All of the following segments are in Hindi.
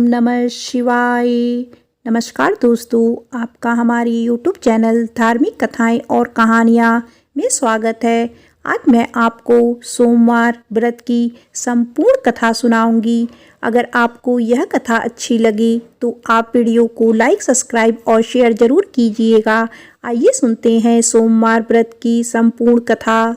नमः शिवाय। नमस्कार दोस्तों, आपका हमारी यूट्यूब चैनल धार्मिक कथाएं और कहानियां में स्वागत है। आज मैं आपको सोमवार व्रत की संपूर्ण कथा सुनाऊंगी। अगर आपको यह कथा अच्छी लगे तो आप वीडियो को लाइक, सब्सक्राइब और शेयर ज़रूर कीजिएगा। आइए सुनते हैं सोमवार व्रत की संपूर्ण कथा।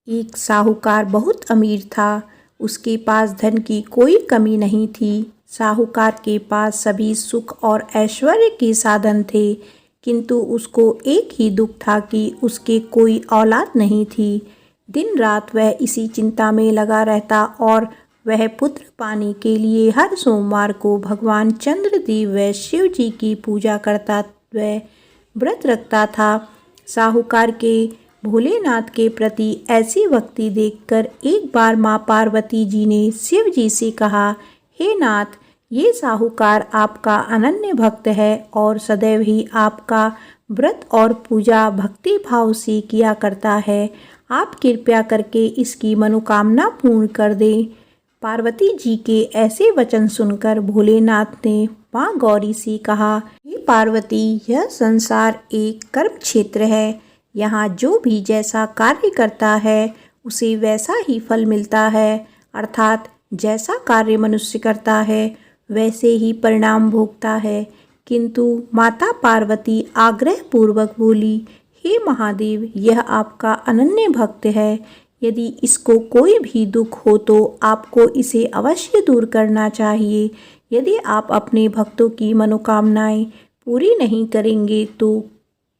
एक साहूकार बहुत अमीर था। उसके पास धन की कोई कमी नहीं थी। साहूकार के पास सभी सुख और ऐश्वर्य के साधन थे, किंतु उसको एक ही दुख था कि उसके कोई औलाद नहीं थी। दिन रात वह इसी चिंता में लगा रहता और वह पुत्र पाने के लिए हर सोमवार को भगवान चंद्रदेव व शिव जी की पूजा करता व व्रत रखता था। साहूकार के भोलेनाथ के प्रति ऐसी भक्ति देखकर एक बार माँ पार्वती जी ने शिव जी से कहा, हे नाथ, ये साहूकार आपका अनन्य भक्त है और सदैव ही आपका व्रत और पूजा भक्ति भाव से किया करता है। आप कृपया करके इसकी मनोकामना पूर्ण कर दें। पार्वती जी के ऐसे वचन सुनकर भोलेनाथ ने माँ गौरी से कहा, हे पार्वती, यह संसार एक कर्म क्षेत्र है। यहाँ जो भी जैसा कार्य करता है उसे वैसा ही फल मिलता है, अर्थात जैसा कार्य मनुष्य करता है वैसे ही परिणाम भोगता है। किंतु माता पार्वती आग्रह पूर्वक बोली, हे महादेव, यह आपका अनन्य भक्त है। यदि इसको कोई भी दुख हो तो आपको इसे अवश्य दूर करना चाहिए। यदि आप अपने भक्तों की मनोकामनाएं पूरी नहीं करेंगे तो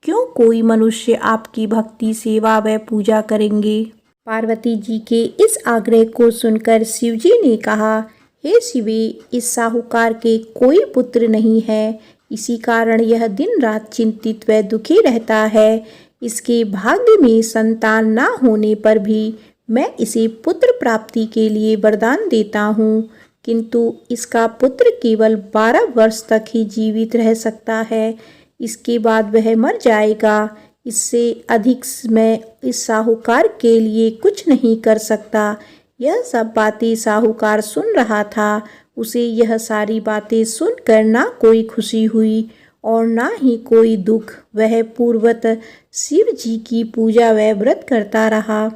क्यों कोई मनुष्य आपकी भक्ति, सेवा व पूजा करेंगे। पार्वती जी के इस आग्रह को सुनकर शिवजी ने कहा, हे शिवे, इस साहूकार के कोई पुत्र नहीं है। इसी कारण यह दिन रात चिंतित व दुखी रहता है। इसके भाग्य में संतान न होने पर भी मैं इसे पुत्र प्राप्ति के लिए वरदान देता हूँ, किंतु इसका पुत्र केवल 12 वर्ष तक ही जीवित रह सकता है। इसके बाद वह मर जाएगा। इससे अधिक मैं इस साहूकार के लिए कुछ नहीं कर सकता। यह सब बातें साहूकार सुन रहा था। उसे यह सारी बातें सुनकर ना कोई खुशी हुई और ना ही कोई दुख। वह पूर्वत शिव जी की पूजा व व्रत करता रहा।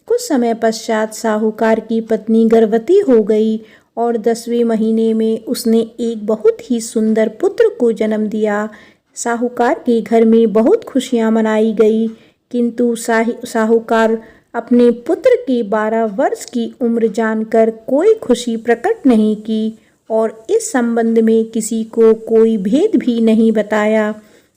कुछ समय पश्चात साहूकार की पत्नी गर्भवती हो गई और 10वें महीने में उसने एक बहुत ही सुंदर पुत्र को जन्म दिया। साहूकार के घर में बहुत खुशियां मनाई गई, किंतु साहूकार अपने पुत्र की 12 वर्ष की उम्र जानकर कोई खुशी प्रकट नहीं की और इस संबंध में किसी को कोई भेद भी नहीं बताया।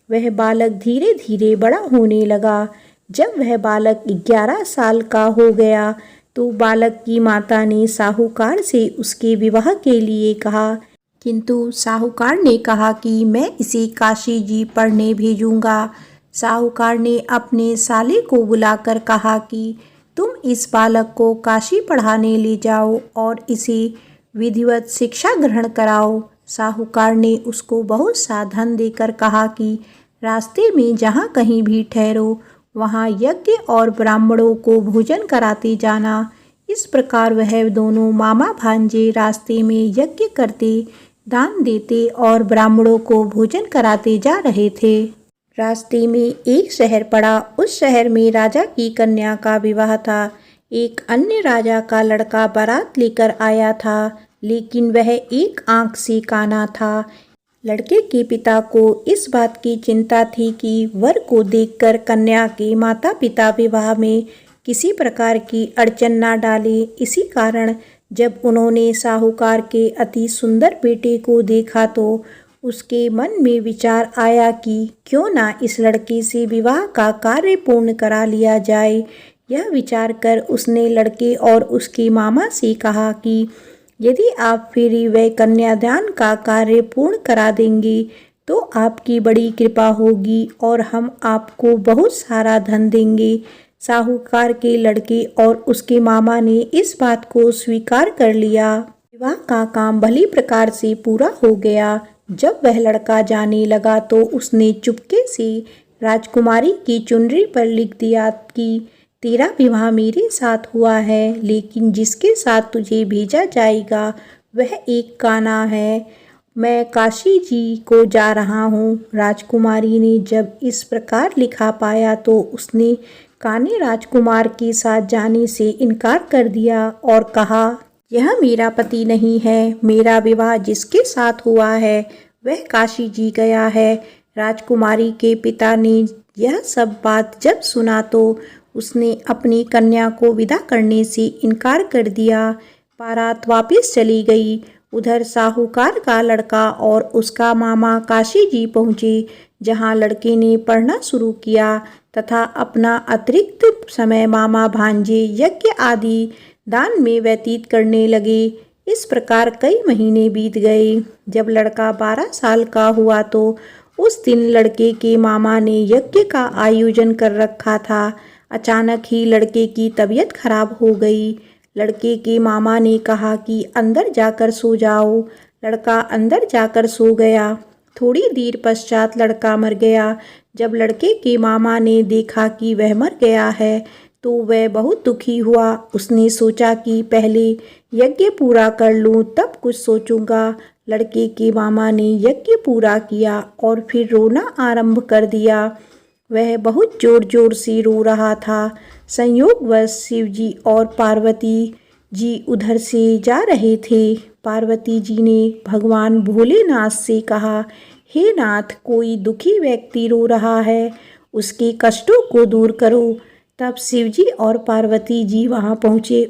वह बालक धीरे धीरे बड़ा होने लगा। जब वह बालक 11 साल का हो गया तो बालक की माता ने साहूकार से उसके विवाह के लिए कहा, किंतु साहूकार ने कहा कि मैं इसे काशी जी पढ़ने भेजूंगा। साहूकार ने अपने साले को बुलाकर कहा कि तुम इस बालक को काशी पढ़ाने ले जाओ और इसे विधिवत शिक्षा ग्रहण कराओ। साहूकार ने उसको बहुत सा धन देकर कहा कि रास्ते में जहाँ कहीं भी ठहरो वहाँ यज्ञ और ब्राह्मणों को भोजन कराते जाना। इस प्रकार वह दोनों मामा भांजे रास्ते में यज्ञ करते, दान देते और ब्राह्मणों को भोजन कराते जा रहे थे। रास्ते में एक शहर पड़ा। उस शहर में राजा की कन्या का विवाह था। एक अन्य राजा का लड़का बारात लेकर आया था, लेकिन वह एक आंख से काना था। लड़के के पिता को इस बात की चिंता थी कि वर को देखकर कन्या के माता पिता विवाह में किसी प्रकार की अड़चन न डाले। इसी कारण जब उन्होंने साहूकार के अति सुंदर बेटे को देखा तो उसके मन में विचार आया कि क्यों ना इस लड़के से विवाह का कार्य पूर्ण करा लिया जाए। यह विचार कर उसने लड़के और उसके मामा से कहा कि यदि आप फेरी व कन्यादान का कार्य पूर्ण करा देंगे तो आपकी बड़ी कृपा होगी और हम आपको बहुत सारा धन देंगे। साहूकार के लड़के और उसके मामा ने इस बात को स्वीकार कर लिया। विवाह का काम भली प्रकार से पूरा हो गया। जब वह लड़का जाने लगा तो उसने चुपके से राजकुमारी की चुनरी पर लिख दिया कि तेरा विवाह मेरे साथ हुआ है, लेकिन जिसके साथ तुझे भेजा जाएगा वह एक काना है मैं काशी जी को जा रहा हूँ। राजकुमारी ने जब इस प्रकार लिखा पाया तो उसने कान्हे राजकुमार के साथ जाने से इनकार कर दिया और कहा, यह मेरा पति नहीं है। मेरा विवाह जिसके साथ हुआ है वह काशी जी गया है। राजकुमारी के पिता ने यह सब बात जब सुना तो उसने अपनी कन्या को विदा करने से इनकार कर दिया। बारात वापस चली गई। उधर साहूकार का लड़का और उसका मामा काशी जी पहुँचे, जहाँ लड़के ने पढ़ना शुरू किया तथा अपना अतिरिक्त समय मामा भांजे यज्ञ आदि दान में व्यतीत करने लगे। इस प्रकार कई महीने बीत गए। जब लड़का 12 साल का हुआ तो उस दिन लड़के के मामा ने यज्ञ का आयोजन कर रखा था। अचानक ही लड़के की तबीयत खराब हो गई। लड़के के मामा ने कहा कि अंदर जाकर सो जाओ। लड़का अंदर जाकर सो गया। थोड़ी देर पश्चात लड़का मर गया। जब लड़के के मामा ने देखा कि वह मर गया है तो वह बहुत दुखी हुआ। उसने सोचा कि पहले यज्ञ पूरा कर लूं तब कुछ सोचूंगा। लड़के के मामा ने यज्ञ पूरा किया और फिर रोना आरंभ कर दिया। वह बहुत जोर जोर से रो रहा था। संयोगवश शिवजी और पार्वती जी उधर से जा रहे थे। पार्वती जी ने भगवान भोलेनाथ से कहा, हे नाथ, कोई दुखी व्यक्ति रो रहा है, उसके कष्टों को दूर करो। तब शिवजी और पार्वती जी वहां पहुँचे।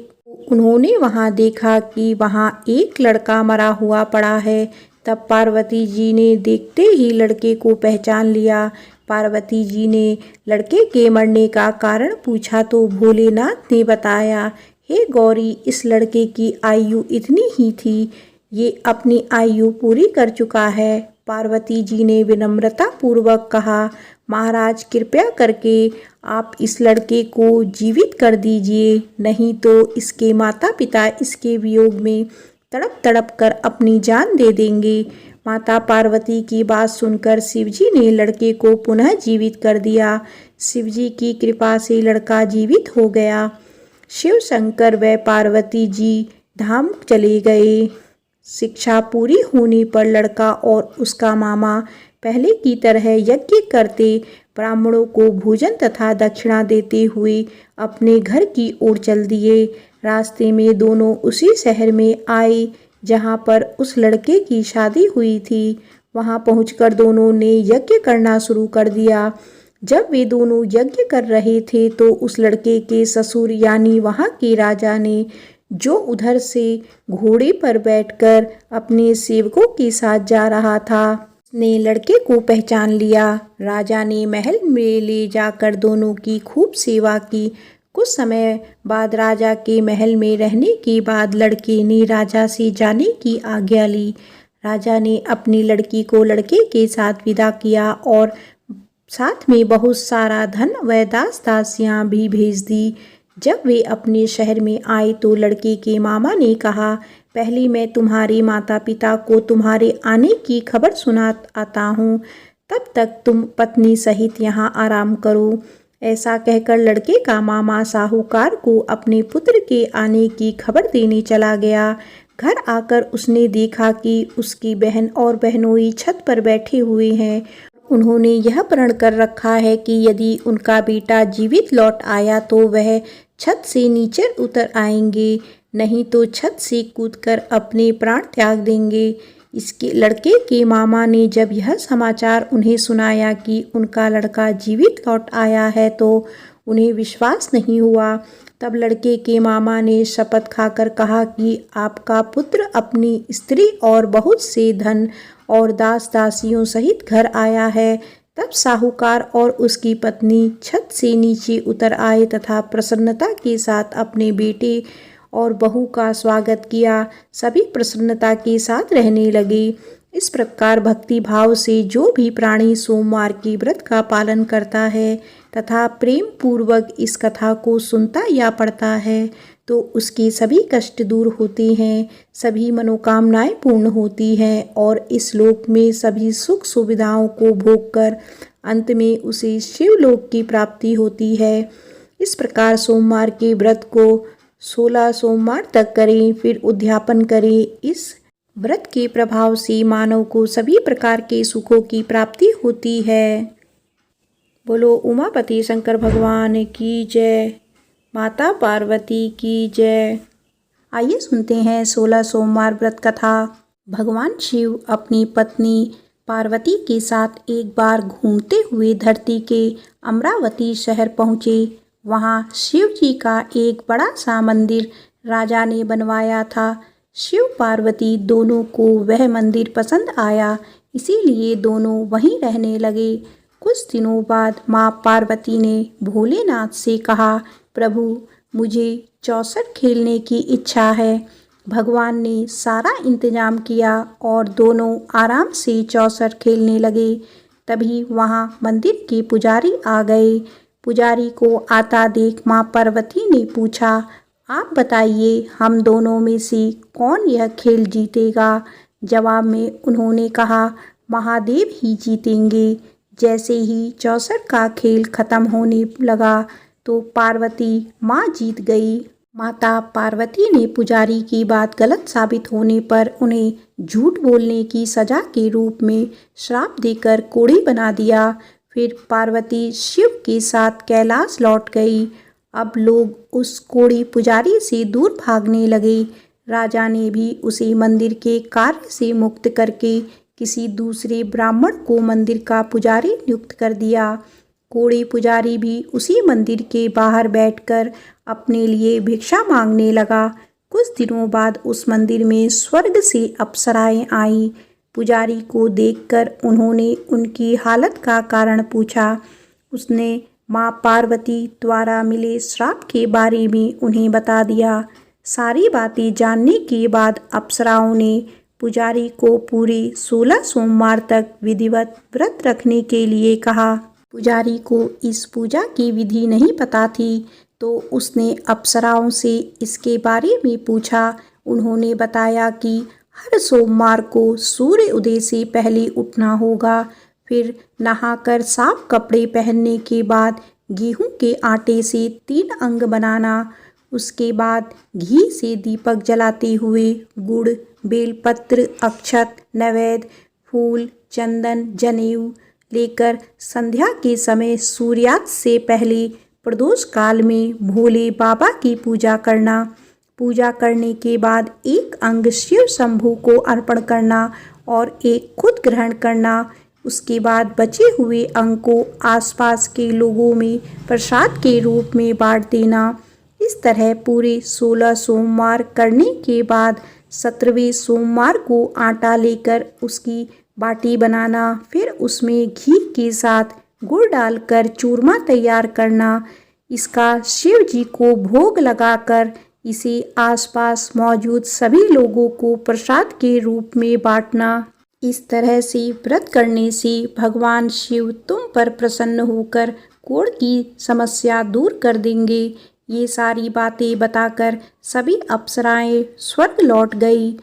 उन्होंने वहां देखा कि वहां एक लड़का मरा हुआ पड़ा है। तब पार्वती जी ने देखते ही लड़के को पहचान लिया। पार्वती जी ने लड़के के मरने का कारण पूछा तो भोलेनाथ ने बताया, हे गौरी, इस लड़के की आयु इतनी ही थी, ये अपनी आयु पूरी कर चुका है। पार्वती जी ने विनम्रता पूर्वक कहा, महाराज, कृपया करके आप इस लड़के को जीवित कर दीजिए, नहीं तो इसके माता पिता इसके वियोग में तड़प तड़प कर अपनी जान दे देंगे। माता पार्वती की बात सुनकर शिवजी ने लड़के को पुनः जीवित कर दिया। शिवजी की कृपा से लड़का जीवित हो गया। शिव शंकर व पार्वती जी धाम चले गए। शिक्षा पूरी होने पर लड़का और उसका मामा पहले की तरह यज्ञ करते, ब्राह्मणों को भोजन तथा दक्षिणा देते हुए अपने घर की ओर चल दिए। रास्ते में दोनों उसी शहर में आए जहां पर उस लड़के की शादी हुई थी। वहां पहुंचकर दोनों ने यज्ञ करना शुरू कर दिया। जब वे दोनों यज्ञ कर रहे थे तो उस लड़के के ससुर यानी वहां के राजा ने, जो उधर से घोड़े पर बैठकर अपने सेवकों के साथ जा रहा था, ने लड़के को पहचान लिया। राजा ने महल में ले जाकर दोनों की खूब सेवा की। कुछ समय बाद राजा के महल में रहने के बाद लड़के ने राजा से जाने की आज्ञा ली। राजा ने अपनी लड़की को लड़के के साथ विदा किया और साथ में बहुत सारा धन व दास दासियां भी भेज दी। जब वे अपने शहर में आए तो लड़के के मामा ने कहा, पहले मैं तुम्हारे माता पिता को तुम्हारे आने की खबर सुना आता हूँ, तब तक तुम पत्नी सहित यहाँ आराम करो। ऐसा कहकर लड़के का मामा साहूकार को अपने पुत्र के आने की खबर देने चला गया। घर आकर उसने देखा कि उसकी बहन और बहनोई छत पर बैठे हुए हैं। उन्होंने यह प्रण कर रखा है कि यदि उनका बेटा जीवित लौट आया तो वह छत से नीचे उतर आएंगे, नहीं तो छत से कूदकर अपने प्राण त्याग देंगे। इसके लड़के के मामा ने जब यह समाचार उन्हें सुनाया कि उनका लड़का जीवित लौट आया है तो उन्हें विश्वास नहीं हुआ। तब लड़के के मामा ने शपथ खाकर कहा कि आपका पुत्र अपनी स्त्री और बहुत से धन और दास दासियों सहित घर आया है। तब साहूकार और उसकी पत्नी छत से नीचे उतर आए तथा प्रसन्नता के साथ अपने बेटे और बहू का स्वागत किया। सभी प्रसन्नता के साथ रहने लगे। इस प्रकार भक्ति भाव से जो भी प्राणी सोमवार के व्रत का पालन करता है तथा प्रेम पूर्वक इस कथा को सुनता या पढ़ता है तो उसके सभी कष्ट दूर होते हैं, सभी मनोकामनाएं पूर्ण होती हैं और इस लोक में सभी सुख सुविधाओं को भोगकर अंत में उसे शिवलोक की प्राप्ति होती है। इस प्रकार सोमवार के व्रत को 16 सोमवार तक करें, फिर उद्यापन करें। इस व्रत के प्रभाव से मानव को सभी प्रकार के सुखों की प्राप्ति होती है। बोलो उमापति शंकर भगवान की जय, माता पार्वती की जय। आइए सुनते हैं 16 सोमवार व्रत कथा। भगवान शिव अपनी पत्नी पार्वती के साथ एक बार घूमते हुए धरती के अमरावती शहर पहुँचे। वहाँ शिव जी का एक बड़ा सा मंदिर राजा ने बनवाया था। शिव पार्वती दोनों को वह मंदिर पसंद आया, इसीलिए दोनों वहीं रहने लगे। कुछ दिनों बाद माँ पार्वती ने भोलेनाथ से कहा, प्रभु मुझे चौसर खेलने की इच्छा है। भगवान ने सारा इंतजाम किया और दोनों आराम से चौसर खेलने लगे। तभी वहाँ मंदिर के पुजारी आ गए। पुजारी को आता देख माँ पार्वती ने पूछा, आप बताइए हम दोनों में से कौन यह खेल जीतेगा। जवाब में उन्होंने कहा, महादेव ही जीतेंगे। जैसे ही चौसर का खेल खत्म होने लगा तो पार्वती माँ जीत गई। माता पार्वती ने पुजारी की बात गलत साबित होने पर उन्हें झूठ बोलने की सजा के रूप में श्राप देकर कोढ़ी बना दिया। फिर पार्वती शिव के साथ कैलाश लौट गई। अब लोग उस कोढ़ी पुजारी से दूर भागने लगे। राजा ने भी उसे मंदिर के कार्य से मुक्त करके किसी दूसरे ब्राह्मण को मंदिर का पुजारी नियुक्त कर दिया। कोढ़ी पुजारी भी उसी मंदिर के बाहर बैठकर अपने लिए भिक्षा मांगने लगा। कुछ दिनों बाद उस मंदिर में स्वर्ग से अप्सराएं आईं। पुजारी को देखकर उन्होंने उनकी हालत का कारण पूछा। उसने माँ पार्वती द्वारा मिले श्राप के बारे में उन्हें बता दिया। सारी बातें जानने के बाद अप्सराओं ने पुजारी को पूरे 16 सोमवार तक विधिवत व्रत रखने के लिए कहा। पुजारी को इस पूजा की विधि नहीं पता थी, तो उसने अप्सराओं से इसके बारे में पूछा। उन्होंने बताया कि हर सोमवार को सूर्य उदय से पहले उठना होगा। फिर नहाकर साफ कपड़े पहनने के बाद गेहूं के आटे से 3 अंग बनाना। उसके बाद घी से दीपक जलाते हुए गुड़, बेलपत्र, अक्षत, नैवेद्य, फूल, चंदन, जनेऊ लेकर संध्या के समय सूर्यास्त से पहले प्रदोष काल में भोले बाबा की पूजा करना। पूजा करने के बाद एक अंग शिव शंभू को अर्पण करना और एक खुद ग्रहण करना। उसके बाद बचे हुए अंग को आसपास के लोगों में प्रसाद के रूप में बांट देना। इस तरह पूरे 16 सोमवार करने के बाद 17वें सोमवार को आटा लेकर उसकी बाटी बनाना। फिर उसमें घी के साथ गुड़ डालकर चूरमा तैयार करना। इसका शिव जी को भोग लगाकर इसे आसपास मौजूद सभी लोगों को प्रसाद के रूप में बांटना। इस तरह से व्रत करने से भगवान शिव तुम पर प्रसन्न होकर कोढ़ की समस्या दूर कर देंगे। ये सारी बातें बताकर सभी अप्सराएं स्वर्ग लौट गई।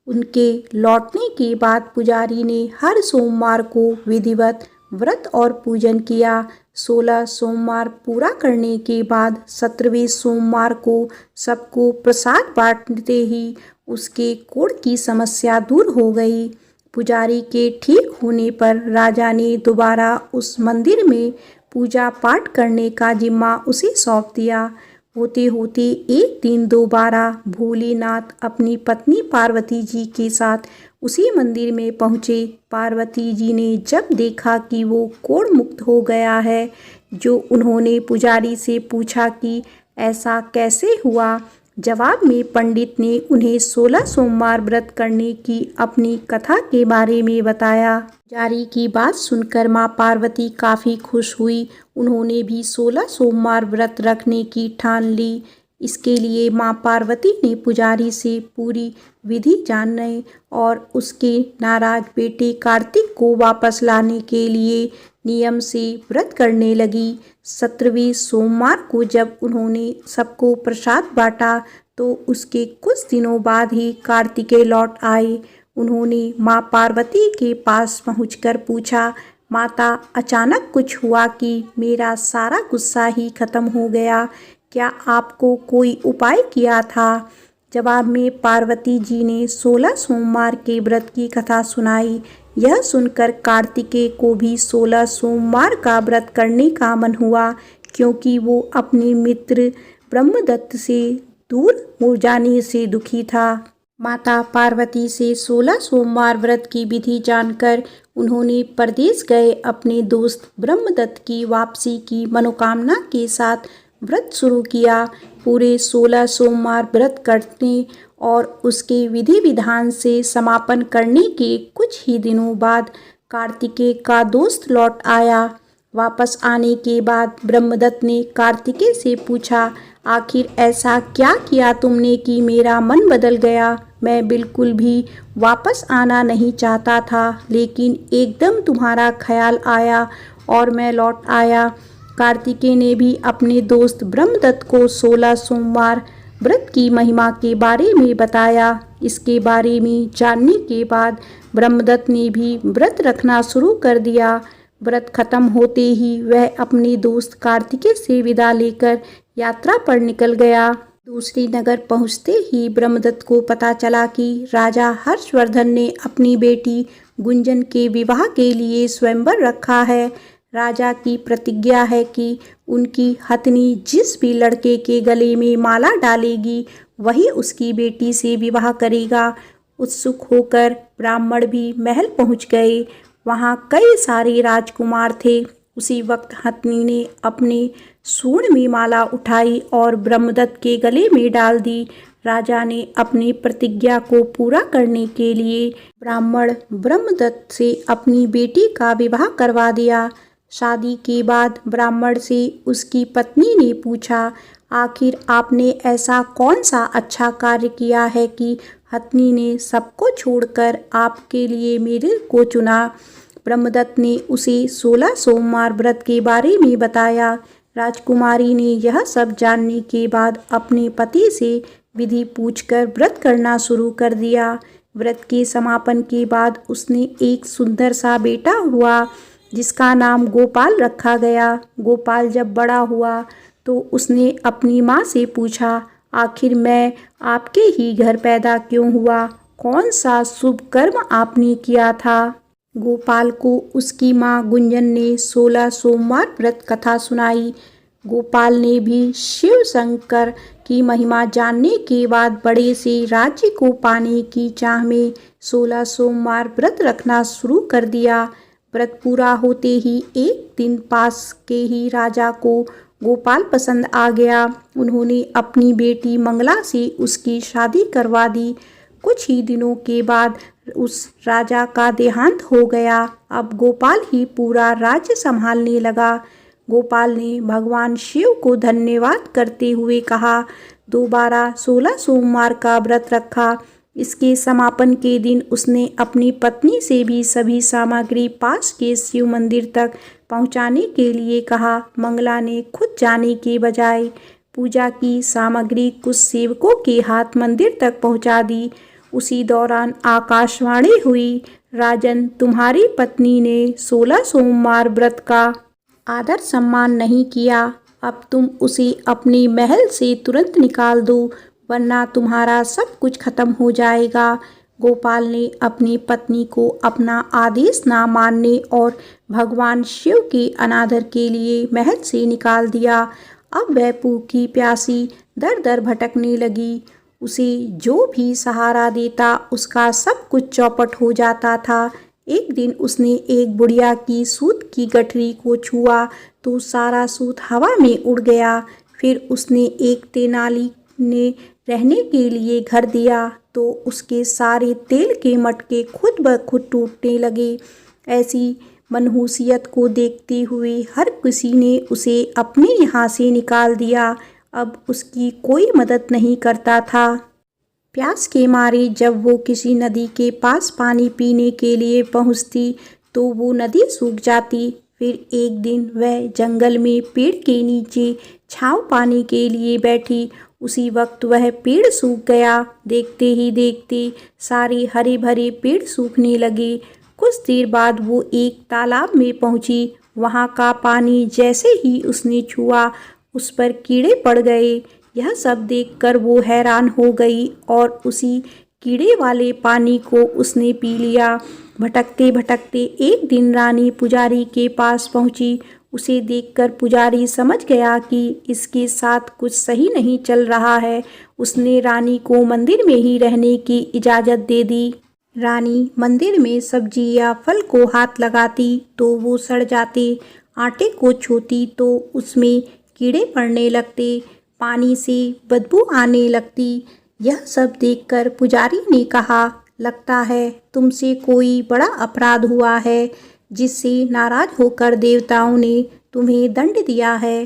उनके लौटने के बाद पुजारी ने हर सोमवार को विधिवत व्रत और पूजन किया। 16 सोमवार पूरा करने के बाद 17वें सोमवार को सबको प्रसाद बांटते ही उसके कोढ़ की समस्या दूर हो गई। पुजारी के ठीक होने पर राजा ने दोबारा उस मंदिर में पूजा पाठ करने का जिम्मा उसे सौंप दिया। होते होते एक दिन दोबारा भोलेनाथ अपनी पत्नी पार्वती जी के साथ उसी मंदिर में पहुँचे। पार्वती जी ने जब देखा कि वो कोढ़ मुक्त हो गया है, जो उन्होंने पुजारी से पूछा कि ऐसा कैसे हुआ। जवाब में पंडित ने उन्हें 16 सोमवार व्रत करने की अपनी कथा के बारे में बताया। पुजारी की बात सुनकर माँ पार्वती काफ़ी खुश हुई। उन्होंने भी 16 सोमवार व्रत रखने की ठान ली। इसके लिए माँ पार्वती ने पुजारी से पूरी विधि जानने और उसके नाराज बेटे कार्तिक को वापस लाने के लिए नियम से व्रत करने लगी। 17वें सोमवार को जब उन्होंने सबको प्रसाद बांटा तो उसके कुछ दिनों बाद ही कार्तिकेय लौट आए। उन्होंने माँ पार्वती के पास पहुंचकर पूछा, माता अचानक कुछ हुआ कि मेरा सारा गुस्सा ही खत्म हो गया, क्या आपको कोई उपाय किया था। जवाब में पार्वती जी ने 16 सोमवार के व्रत की कथा सुनाई। यह सुनकर कार्तिकेय को भी 16 सोमवार का व्रत करने का मन हुआ, क्योंकि वो अपने मित्र ब्रह्मदत्त से दूर हो जाने से दुखी था। माता पार्वती से 16 सोमवार व्रत की विधि जानकर उन्होंने परदेश गए अपने दोस्त ब्रह्मदत्त की वापसी की मनोकामना के साथ व्रत शुरू किया। पूरे 16 सोमवार व्रत करने और उसके विधि विधान से समापन करने के कुछ ही दिनों बाद कार्तिकेय का दोस्त लौट आया। वापस आने के बाद ब्रह्मदत्त ने कार्तिकेय से पूछा, आखिर ऐसा क्या किया तुमने कि मेरा मन बदल गया? मैं बिल्कुल भी वापस आना नहीं चाहता था, लेकिन एकदम तुम्हारा ख्याल आया और मैं लौट आया। कार्तिकेय ने भी अपने दोस्त ब्रह्मदत्त को 16 सोमवार व्रत की महिमा के बारे में बताया। इसके बारे में जानने के बाद ब्रह्मदत्त ने भी व्रत रखना शुरू कर दिया। व्रत खत्म होते ही वह अपने दोस्त कार्तिकेय से विदा लेकर यात्रा पर निकल गया। दूसरी नगर पहुंचते ही ब्रह्मदत्त को पता चला कि राजा हर्षवर्धन ने अपनी बेटी गुंजन के विवाह के लिए स्वयंवर रखा है। राजा की प्रतिज्ञा है कि उनकी हथनी जिस भी लड़के के गले में माला डालेगी वही उसकी बेटी से विवाह करेगा। उत्सुक होकर ब्राह्मण भी महल पहुंच गए। वहां कई सारे राजकुमार थे। उसी वक्त हथनी ने अपने सूंड में माला उठाई और ब्रह्मदत्त के गले में डाल दी। राजा ने अपनी प्रतिज्ञा को पूरा करने के लिए ब्राह्मण ब्रह्मदत्त से अपनी बेटी का विवाह करवा दिया। शादी के बाद ब्राह्मण से उसकी पत्नी ने पूछा, आखिर आपने ऐसा कौन सा अच्छा कार्य किया है कि हथनी ने सबको छोड़कर आपके लिए मेरे को चुना? ब्रह्मदत्त ने उसे 16 सोमवार व्रत के बारे में बताया। राजकुमारी ने यह सब जानने के बाद अपने पति से विधि पूछकर व्रत करना शुरू कर दिया। व्रत के समापन के बाद उसने एक सुंदर सा बेटा हुआ, जिसका नाम गोपाल रखा गया। गोपाल जब बड़ा हुआ तो उसने अपनी माँ से पूछा, आखिर मैं आपके ही घर पैदा क्यों हुआ? कौन सा शुभ कर्म आपने किया था? गोपाल को उसकी माँ गुंजन ने 16 सोमवार व्रत कथा सुनाई। गोपाल ने भी शिव शंकर की महिमा जानने के बाद बड़े से राज्य को पाने की चाह में 16 सोमवार व्रत रखना शुरू कर दिया। व्रत पूरा होते ही एक दिन पास के ही राजा को गोपाल पसंद आ गया। उन्होंने अपनी बेटी मंगला से उसकी शादी करवा दी। कुछ ही दिनों के बाद उस राजा का देहांत हो गया। अब गोपाल ही पूरा राज्य संभालने लगा। गोपाल ने भगवान शिव को धन्यवाद करते हुए कहा, दोबारा 16 सोमवार का व्रत रखा। इसके समापन के दिन उसने अपनी पत्नी से भी सभी सामग्री पास के शिव मंदिर तक पहुंचाने के लिए कहा। मंगला ने खुद जाने के बजाय पूजा की सामग्री कुछ सेवकों के हाथ मंदिर तक पहुंचा दी। उसी दौरान आकाशवाणी हुई, राजन, तुम्हारी पत्नी ने 16 सोमवार व्रत का आदर सम्मान नहीं किया। अब तुम उसे अपने महल से तुरंत निकाल दो, वरना तुम्हारा सब कुछ खत्म हो जाएगा। गोपाल ने अपनी पत्नी को अपना आदेश ना मानने और भगवान शिव के अनादर के लिए महल से निकाल दिया। अब वह भूखी प्यासी दर दर भटकने लगी। उसे जो भी सहारा देता उसका सब कुछ चौपट हो जाता था। एक दिन उसने एक बुढ़िया की सूत की गठरी को छुआ तो सारा सूत हवा में उड़ गया। फिर उसने एक तेनाली ने रहने के लिए घर दिया तो उसके सारे तेल के मटके खुद ब खुद टूटने लगे। ऐसी मनहूसियत को देखते हुए हर किसी ने उसे अपने यहाँ से निकाल दिया। अब उसकी कोई मदद नहीं करता था। प्यास के मारे जब वो किसी नदी के पास पानी पीने के लिए पहुँचती तो वो नदी सूख जाती। फिर एक दिन वह जंगल में पेड़ के नीचे छाँव पाने के लिए बैठी। उसी वक्त वह पेड़ सूख गया। देखते ही देखते सारे हरे भरे पेड़ सूखने लगे। कुछ देर बाद वो एक तालाब में पहुंची। वहां का पानी जैसे ही उसने छुआ उस पर कीड़े पड़ गए। यह सब देखकर वो हैरान हो गई और उसी कीड़े वाले पानी को उसने पी लिया। भटकते भटकते एक दिन रानी पुजारी के पास पहुंची। उसे देखकर पुजारी समझ गया कि इसके साथ कुछ सही नहीं चल रहा है। उसने रानी को मंदिर में ही रहने की इजाज़त दे दी। रानी मंदिर में सब्जी या फल को हाथ लगाती तो वो सड़ जाते, आटे को छूती तो उसमें कीड़े पड़ने लगते, पानी से बदबू आने लगती। यह सब देखकर पुजारी ने कहा, लगता है तुमसे कोई बड़ा अपराध हुआ है, जिससे नाराज होकर देवताओं ने तुम्हें दंड दिया है।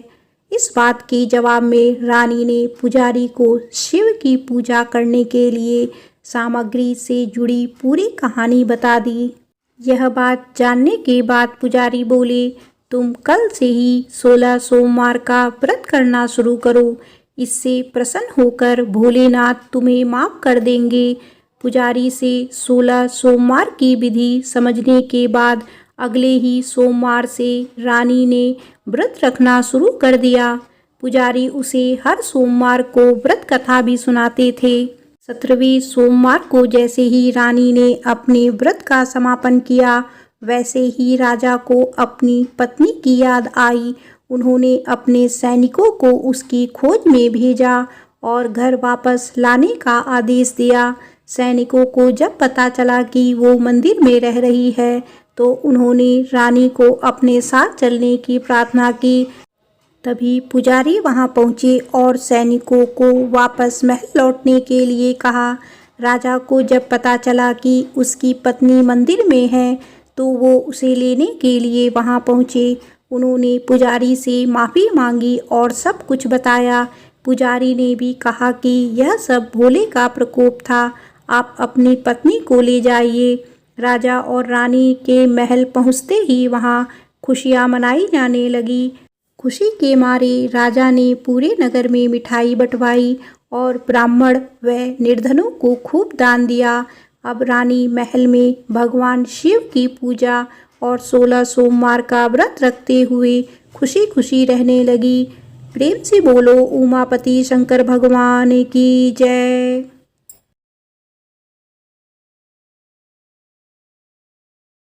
इस बात के जवाब में रानी ने पुजारी को शिव की पूजा करने के लिए सामग्री से जुड़ी पूरी कहानी बता दी। यह बात जानने के बाद पुजारी बोले, तुम कल से ही 16 सोमवार का व्रत करना शुरू करो। इससे प्रसन्न होकर भोलेनाथ तुम्हें माफ़ कर देंगे। पुजारी से 16 सोमवार की विधि समझने के बाद अगले ही सोमवार से रानी ने व्रत रखना शुरू कर दिया। पुजारी उसे हर सोमवार को व्रत कथा भी सुनाते थे। 17वें सोमवार को जैसे ही रानी ने अपने व्रत का समापन किया, वैसे ही राजा को अपनी पत्नी की याद आई। उन्होंने अपने सैनिकों को उसकी खोज में भेजा और घर वापस लाने का आदेश दिया। सैनिकों को जब पता चला कि वो मंदिर में रह रही है, तो उन्होंने रानी को अपने साथ चलने की प्रार्थना की। तभी पुजारी वहां पहुंचे और सैनिकों को वापस महल लौटने के लिए कहा। राजा को जब पता चला कि उसकी पत्नी मंदिर में है, तो वो उसे लेने के लिए वहां पहुंचे। उन्होंने पुजारी से माफ़ी मांगी और सब कुछ बताया। पुजारी ने भी कहा कि यह सब भोले का प्रकोप था, आप अपनी पत्नी को ले जाइए। राजा और रानी के महल पहुंचते ही वहां खुशियां मनाई जाने लगी। खुशी के मारे राजा ने पूरे नगर में मिठाई बंटवाई और ब्राह्मण व निर्धनों को खूब दान दिया। अब रानी महल में भगवान शिव की पूजा और 16 सोमवार का व्रत रखते हुए खुशी खुशी रहने लगी। प्रेम से बोलो उमापति शंकर भगवान की जय।